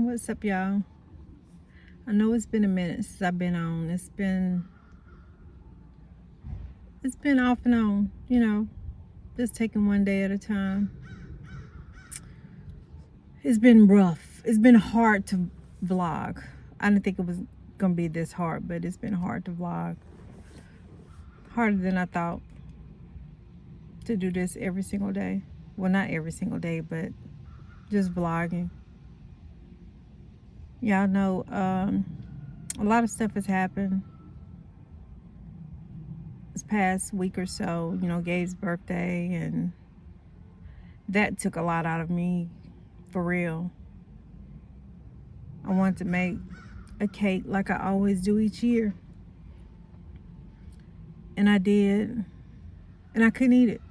What's up, y'all? I know it's been a minute since I've been on. It's been off and on, just taking one day at a time. It's been rough. It's been hard to vlog. I didn't think it was gonna be this hard, but it's been hard to vlog. Harder than I thought to do this every single day. Well, not every single day, but just vlogging. Y'all know a lot of stuff has happened this past week or so. Gabe's birthday, and that took a lot out of me, for real. I wanted to make a cake like I always do each year, and I did, and I couldn't eat it.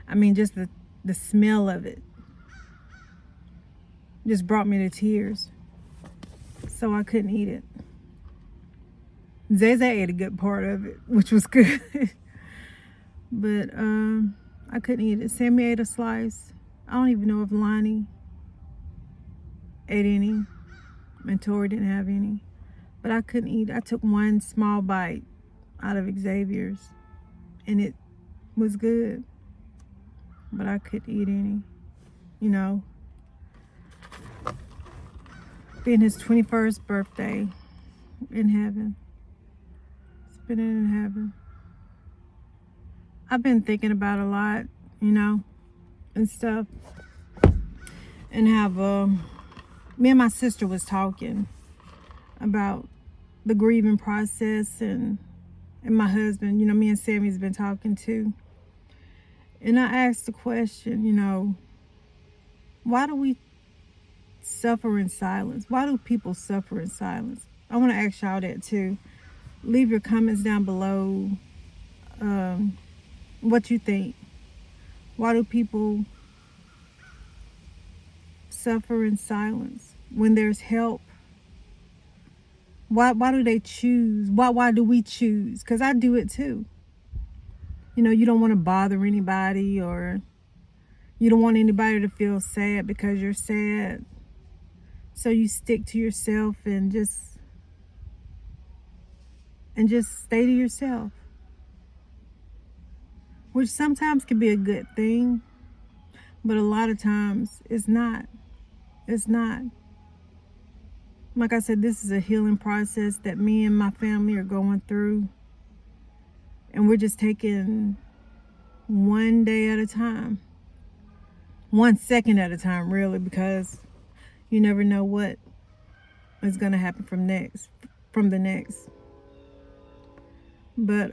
I mean, just the smell of it just brought me to tears, so I couldn't eat it. Zay ate a good part of it, which was good. But I couldn't eat it. Sammy ate a slice. I don't even know if Lonnie ate any, and Tori didn't have any. But I couldn't eat. I took one small bite out of Xavier's, and it was good. But I couldn't eat any. Being his 21st birthday in heaven. Spending it in heaven. I've been thinking about a lot, and stuff. And have me and my sister was talking about the grieving process, and my husband, me and Sammy's been talking too. And I asked the question, why do we suffer in silence? Why do people suffer in silence? I want to ask y'all that too. Leave your comments down below. What you think. Why do people suffer in silence when there's help? Why do they choose? Why do we choose? Because I do it too. You don't want to bother anybody, or you don't want anybody to feel sad because you're sad. So you stick to yourself and just stay to yourself. Which sometimes can be a good thing, but a lot of times it's not. It's not. Like I said, this is a healing process that me and my family are going through. And we're just taking one day at a time. 1 second at a time, really, because you never know what is going to happen from the next. But,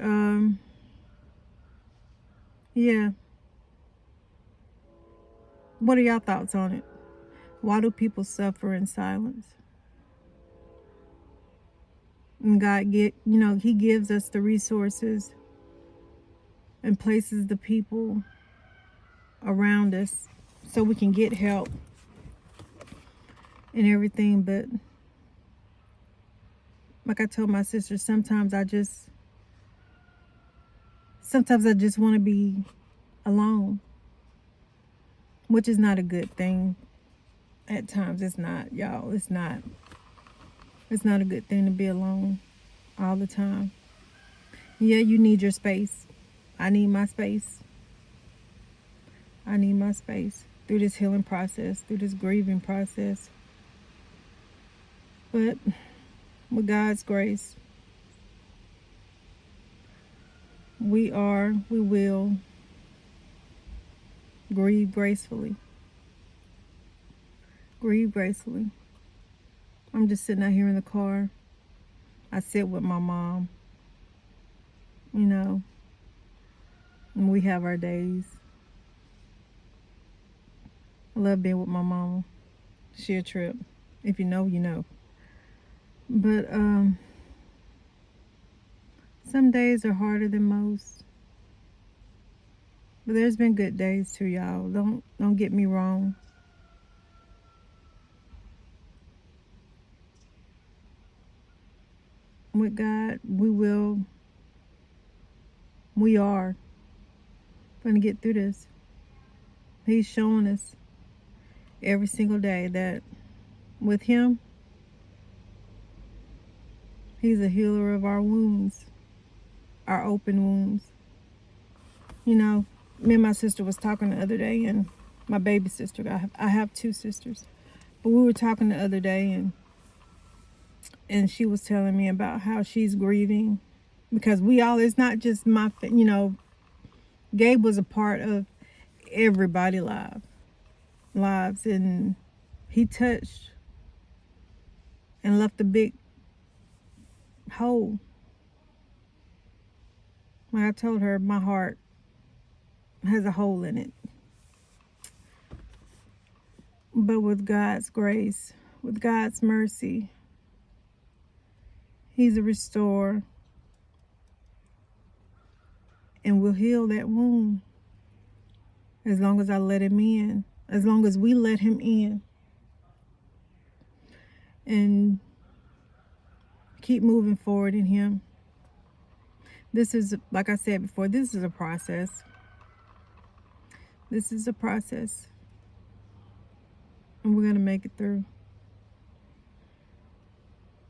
yeah. What are y'all thoughts on it? Why do people suffer in silence? And God He gives us the resources and places the people around us so we can get help and everything. But like I told my sister, sometimes I just want to be alone, which is not a good thing. At times it's not, y'all. It's not a good thing to be alone all the time. Yeah, you need your space. I need my space. I need my space through this healing process, through this grieving process. But with God's grace, we will grieve gracefully. Grieve gracefully. I'm just sitting out here in the car. I sit with my mom, and we have our days. I love being with my mama. She a trip. If you know, you know. But some days are harder than most. But there's been good days too, y'all. Don't get me wrong. With God, we are going to get through this. He's showing us. every single day that with him, he's a healer of our wounds, our open wounds. You know, me and my sister was talking the other day, and my baby sister, I have two sisters, but we were talking the other day, and she was telling me about how she's grieving because we all, it's not just Gabe was a part of everybody's lives, and he touched and left a big hole. Like I told her, my heart has a hole in it. But with God's grace, with God's mercy, he's a restorer and will heal that wound as long as I let him in, as long as we let him in and keep moving forward in him. This is, like I said before, this is a process. This is a process. And we're going to make it through.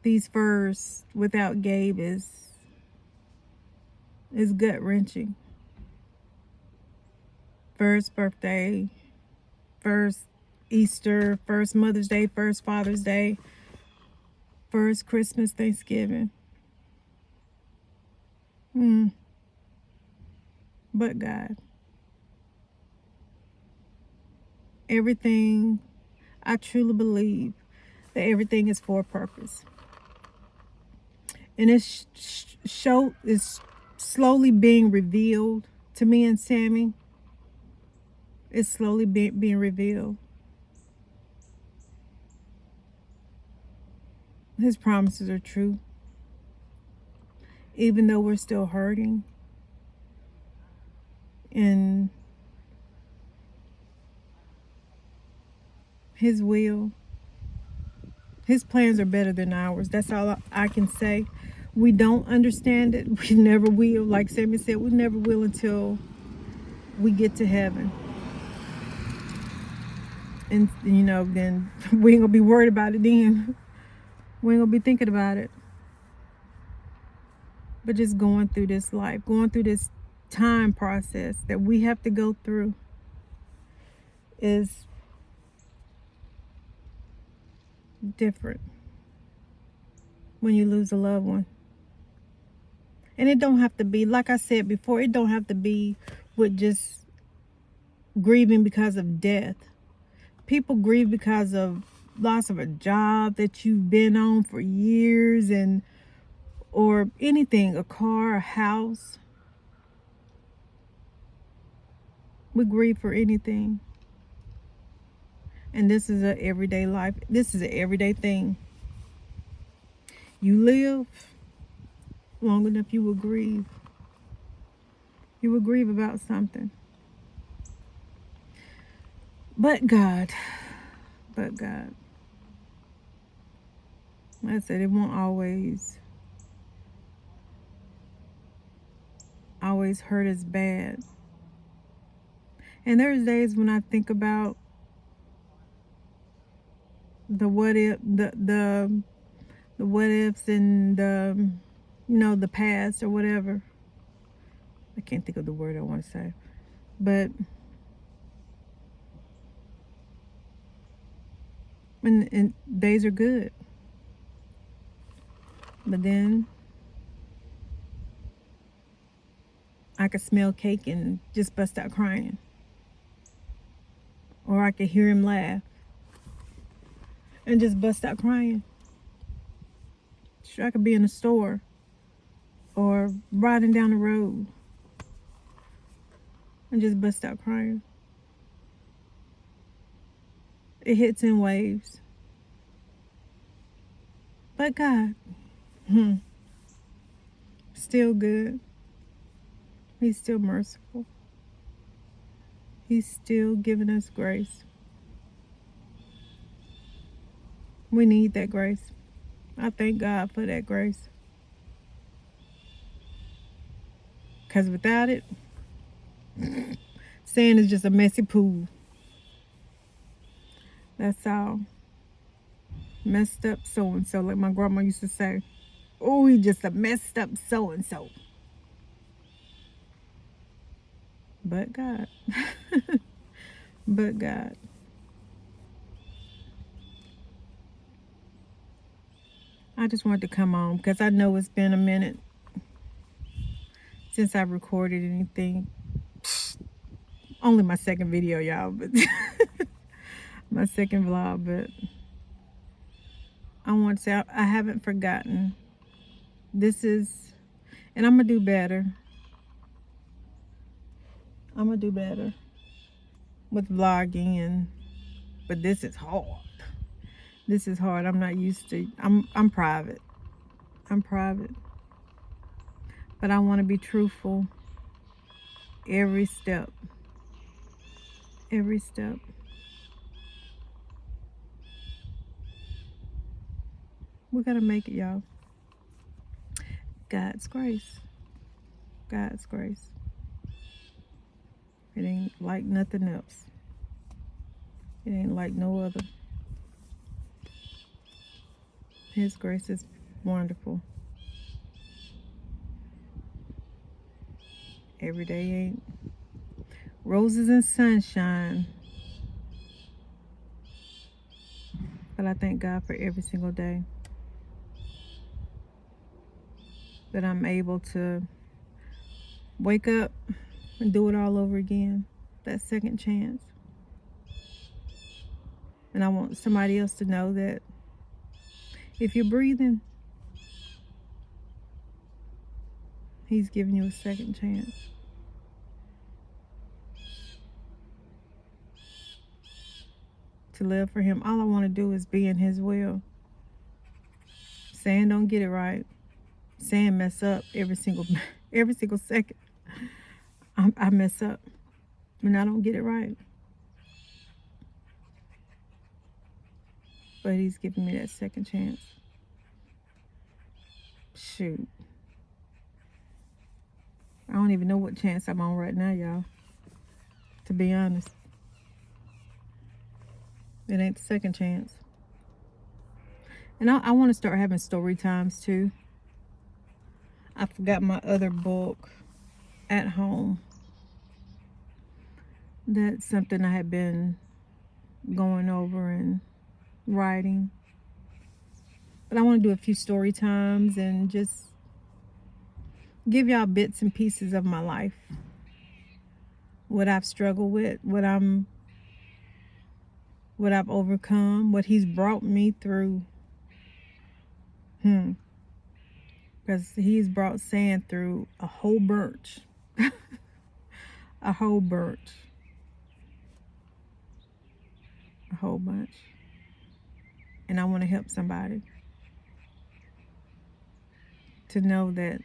These firsts without Gabe is gut-wrenching. First birthday, first Easter, first Mother's Day, first Father's Day, first Christmas, Thanksgiving. But God. Everything, I truly believe that everything is for a purpose. And it's is slowly being revealed to me and Sammy. It's slowly being revealed. His promises are true. Even though we're still hurting. And his will, his plans are better than ours. That's all I can say. We don't understand it. We never will. Like Sammy said, we never will until we get to heaven. And, then we ain't going to be worried about it then. We ain't going to be thinking about it. But just going through this life, going through this time process that we have to go through is different when you lose a loved one. And it don't have to be, like I said before, it don't have to be with just grieving because of death. People grieve because of loss of a job that you've been on for years, or anything, a car, a house. We grieve for anything. And this is an everyday life. This is an everyday thing. You live long enough, you will grieve. You will grieve about something. But God. Like I said, it won't always hurt as bad. And there's days when I think about the what if, the what ifs, and the past or whatever. I can't think of the word I want to say, but and days are good, but then I could smell cake and just bust out crying, or I could hear him laugh and just bust out crying. Sure, I could be in a store or riding down the road and just bust out crying. It hits in waves. But God, still good. He's still merciful. He's still giving us grace. We need that grace. I thank God for that grace. Because without it, sand is just a messy pool. That's all. Messed up so and so, like my grandma used to say. Oh, he just a messed up so and so. But God. But God. I just wanted to come on because I know it's been a minute since I recorded anything. Only my second video, y'all, but my second vlog. But I want to say I haven't forgotten. This is, and I'm going to do better. I'm going to do better with vlogging, but this is hard. This is hard. I'm not used to, I'm private. I'm private. But I want to be truthful every step. Every step. We're going to make it, y'all. God's grace. God's grace. It ain't like nothing else. It ain't like no other. His grace is wonderful. Every day ain't roses and sunshine. But I thank God for every single day that I'm able to wake up and do it all over again. That second chance. And I want somebody else to know that if you're breathing, He's giving you a second chance. To live for Him. All I want to do is be in His will. Saying don't get it right. Saying mess up every single second. I mess up when I don't get it right. But He's giving me that second chance. Shoot. I don't even know what chance I'm on right now, y'all. To be honest. It ain't the second chance. And I want to start having story times too. I forgot my other book at home. That's something I had been going over and writing. But I want to do a few story times and just give y'all bits and pieces of my life. What I've struggled with, what I've overcome, what He's brought me through. Because He's brought sand through a whole bunch. A whole bunch. A whole bunch. And I want to help somebody to know that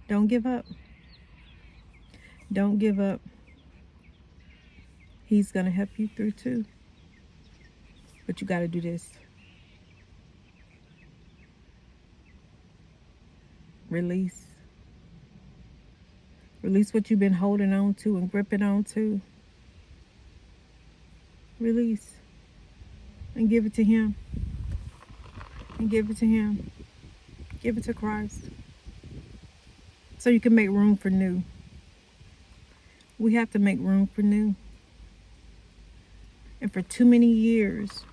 don't give up. Don't give up. He's going to help you through too. But you got to do this. Release. Release what you've been holding on to and gripping on to. Release. And give it to Him. And give it to Him. Give it to Christ. So you can make room for new. We have to make room for new. And for too many years,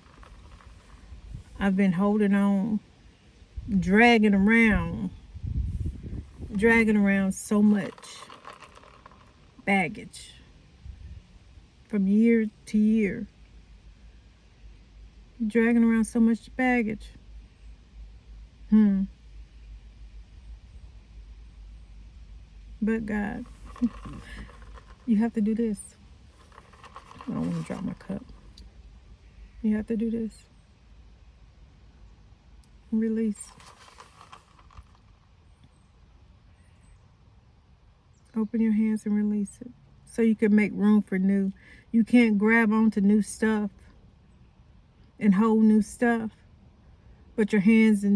I've been holding on, dragging around so much baggage from year to year. Dragging around so much baggage. But God, you have to do this. I don't want to drop my cup. You have to do this. Release. Open your hands and release it. So you can make room for new. You can't grab onto new stuff and hold new stuff, but your hands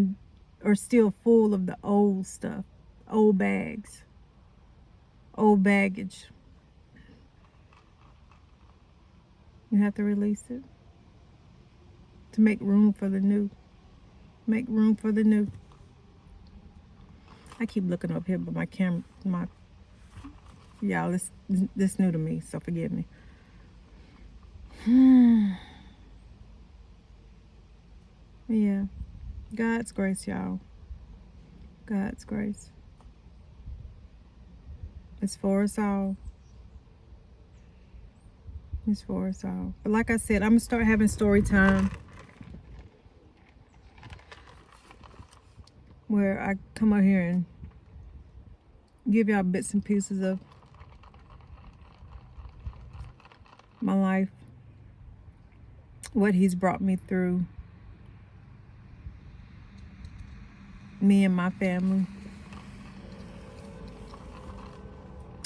are still full of the old stuff, old bags, old baggage. You have to release it to make room for the new. Make room for the new. I keep looking up here, but my camera, y'all, this new to me, so forgive me. Yeah. God's grace, y'all. God's grace. It's for us all. It's for us all. But like I said, I'm going to start having story time where I come out here and give y'all bits and pieces of my life, what he's brought me through, me and my family.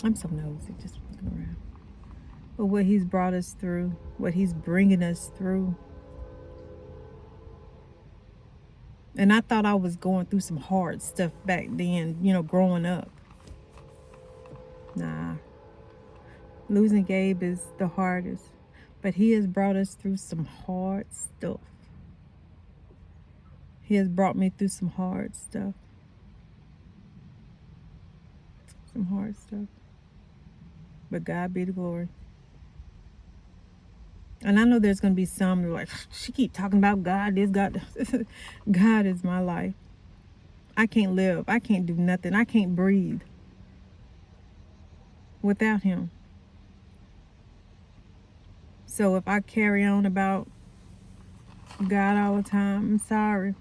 I'm so nosy, just looking around. But what he's brought us through, what he's bringing us through. And I thought I was going through some hard stuff back then, growing up. Nah. Losing Gabe is the hardest. But he has brought us through some hard stuff. He has brought me through some hard stuff. Some hard stuff. But God be the glory. And I know there's going to be some who are like, she keep talking about God, this, God. God is my life. I can't live. I can't do nothing. I can't breathe without him. So if I carry on about God all the time, I'm sorry.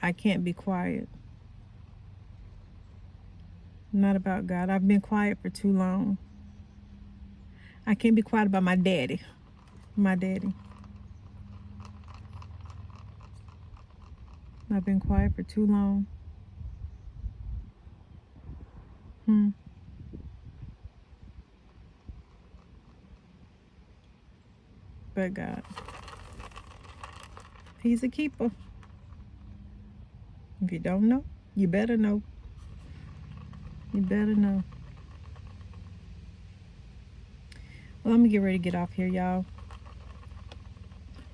I can't be quiet. Not about God. I've been quiet for too long. I can't be quiet about my daddy. My daddy. I've been quiet for too long. But God. He's a keeper. If you don't know, you better know. You better know. Well, I'm going to get ready to get off here, y'all.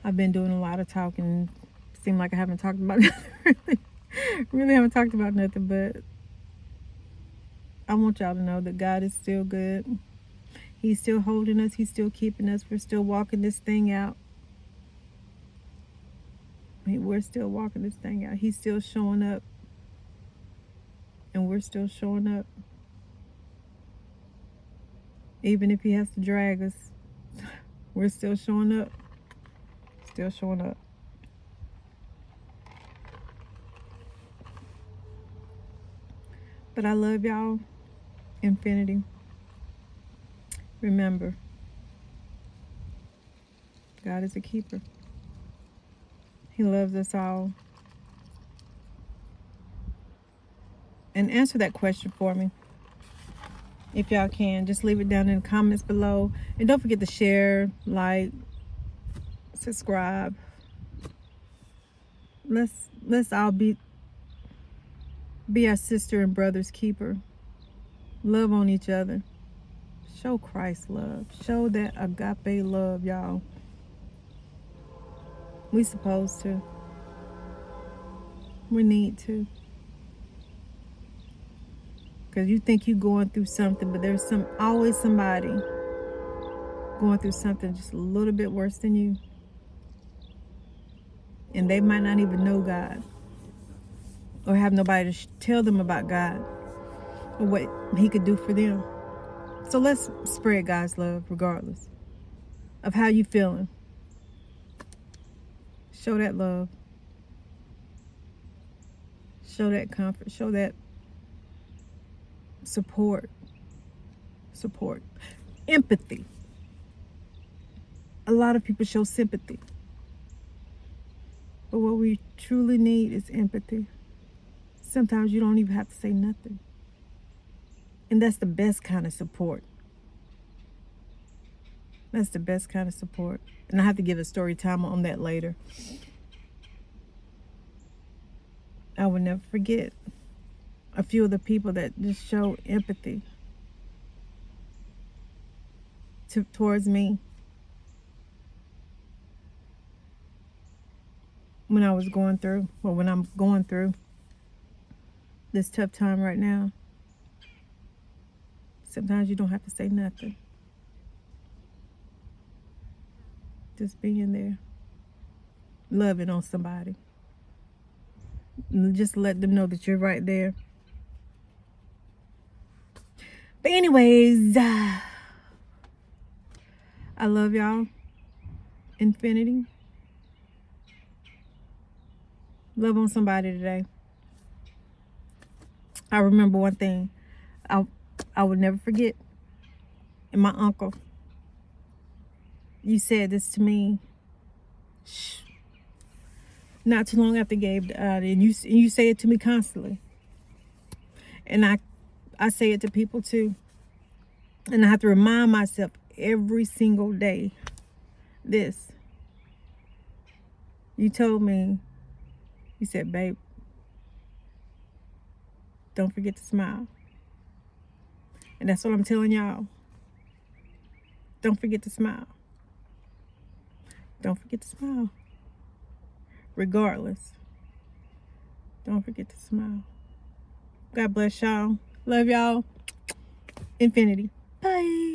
I've been doing a lot of talking. Seemed like I haven't talked about nothing. Really haven't talked about nothing, but I want y'all to know that God is still good. He's still holding us. He's still keeping us. We're still walking this thing out. We're still walking this thing out. He's still showing up. And we're still showing up. Even if he has to drag us, we're still showing up. Still showing up. But I love y'all. Infinity. Remember, God is a keeper. He loves us all. And answer that question for me. If y'all can, just leave it down in the comments below. And don't forget to share, like, subscribe. Let's all be our sister and brother's keeper. Love on each other. Show Christ love. Show that agape love, y'all. We supposed to. We need to. Because you think you're going through something, but there's always somebody going through something just a little bit worse than you. And they might not even know God. Or have nobody to tell them about God. Or what he could do for them. So let's spread God's love regardless of how you feeling. Show that love. Show that comfort. Show that support. Empathy. A lot of people show sympathy. But what we truly need is empathy. Sometimes you don't even have to say nothing. And that's the best kind of support. That's the best kind of support. And I have to give a story time on that later. I will never forget a few of the people that just showed empathy towards me when I was going through, or when I'm going through this tough time right now. Sometimes you don't have to say nothing. Just being there, loving on somebody. Just let them know that you're right there. But anyways, I love y'all. Infinity. Love on somebody today. I remember one thing. I would never forget. And my uncle, you said this to me not too long after Gabe died, and you say it to me constantly. And I say it to people too. And I have to remind myself every single day this. You told me, you said, babe, don't forget to smile. And that's what I'm telling y'all. Don't forget to smile. Don't forget to smile. Regardless. Don't forget to smile. God bless y'all. Love y'all. Infinity. Bye.